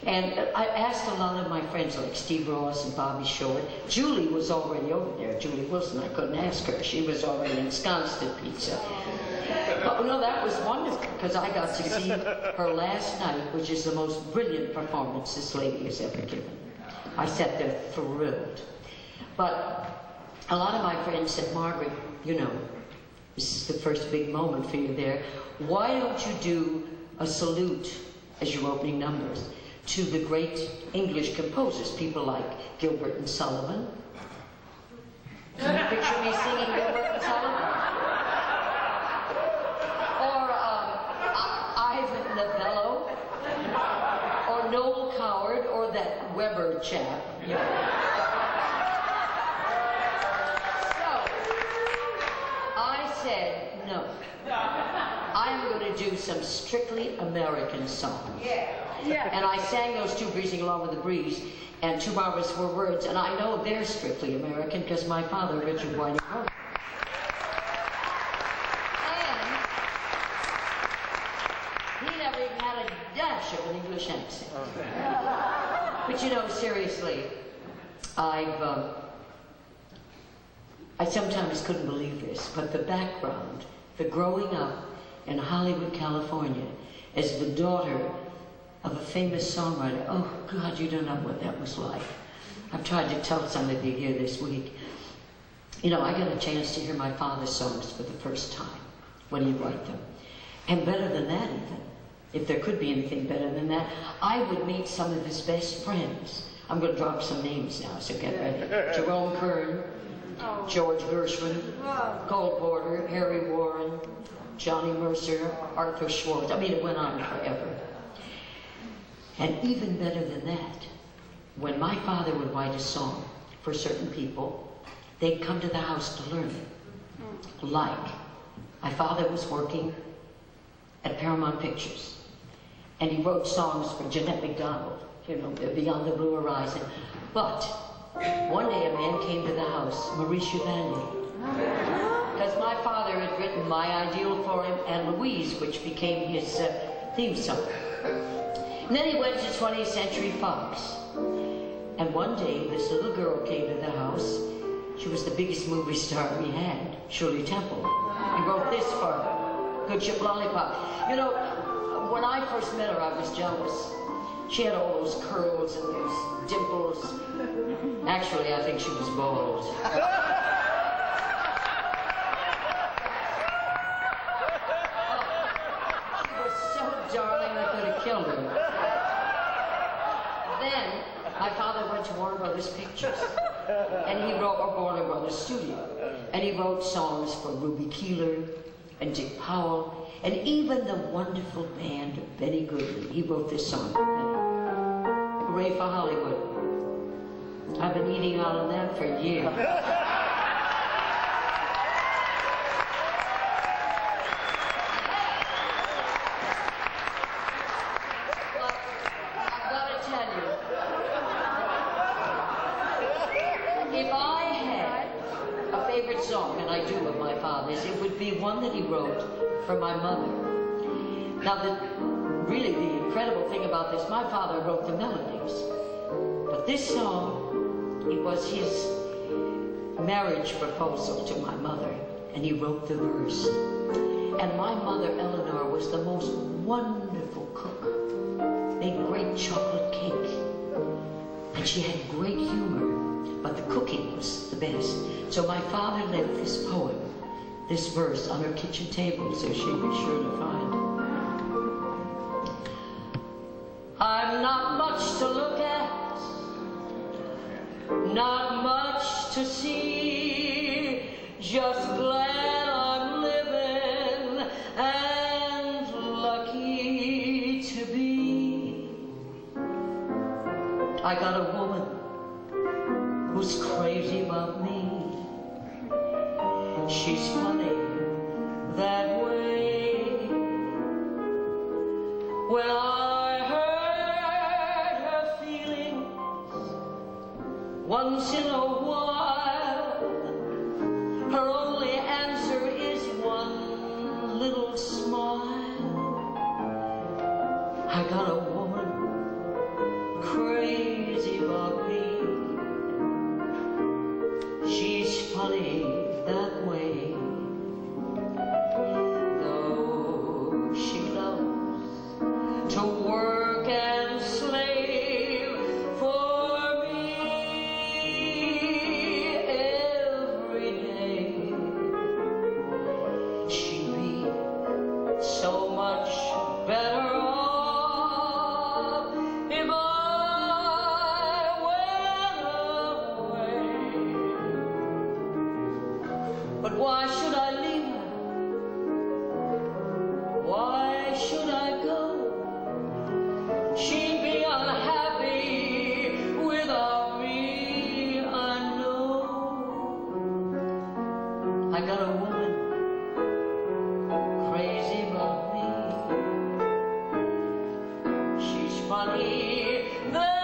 And I asked a lot of my friends, like Steve Ross and Bobby Short. Julie was already over there. Julie Wilson, I couldn't ask her. She was already ensconced at pizza. But no, that was wonderful, because I got to see her last night, which is the most brilliant performance this lady has ever given. I sat there thrilled. But a lot of my friends said, Margaret, you know, this is the first big moment for you there. Why don't you do a salute as your opening numbers to the great English composers, people like Gilbert and Sullivan? Can you picture me singing Gilbert and Sullivan? Or Ivan Novello? Or Noel Coward? Or that Weber chap? You know. Said, no, I'm going to do some strictly American songs. Yeah. And I sang those two, Breezing Along with the Breeze, and Two Marvelous Four Words, and I know they're strictly American because my father, Richard Whiting, wrote them. And he never even had a dash of an English accent. But you know, seriously, I sometimes couldn't believe this, but the background, the growing up in Hollywood, California, as the daughter of a famous songwriter, oh God, you don't know what that was like. I've tried to tell some of you here this week. You know, I got a chance to hear my father's songs for the first time when he wrote them. And better than that even, if there could be anything better than that, I would meet some of his best friends. I'm going to drop some names now, so get ready. Jerome Kern, George Gershwin, Cole Porter, Harry Warren, Johnny Mercer, Arthur Schwartz. I mean, it went on forever. And even better than that, when my father would write a song for certain people, they'd come to the house to learn it. Like, my father was working at Paramount Pictures, and he wrote songs for Jeanette MacDonald, you know, Beyond the Blue Horizon. But one day a man came to the house, Maurice Chevalier, because my father had written My Ideal for him and Louise, which became his theme song. And then he went to 20th Century Fox. And one day this little girl came to the house. She was the biggest movie star we had, Shirley Temple. He wrote this for her, Good Ship Lollipop. You know, when I first met her, I was jealous. She had all those curls and those dimples. Actually, I think she was bald. She was so darling, I could have killed her. Then, my father went to Warner Brothers Pictures, and he wrote, or Warner Brothers Studio, and he wrote songs for Ruby Keeler and Dick Powell, and even the wonderful band of Benny Goodman. He wrote this song for Benny. Hooray for Hollywood. I've been eating out of that for years. But I've got to tell you, if I had a favorite song, and I do of my father's, it would be one that he wrote for my mother. Now, really the incredible thing about this, my father wrote the melodies, but this song, it was his marriage proposal to my mother, and he wrote the verse. And my mother, Eleanor, was the most wonderful cook, made great chocolate cake, and she had great humor, but the cooking was the best. So my father left this poem, this verse, on her kitchen table, so she'd be sure to find it. I'm not much to look at, not much to see, just glad I'm living and lucky to be. I got a woman who's crazy about me. She's funny that way. When I hurt her feelings once in a while, her only answer is one little smile. I got a woman Why should I leave her? Why should I go? She'd be unhappy without me, I know. I got a woman crazy about me. She's funny.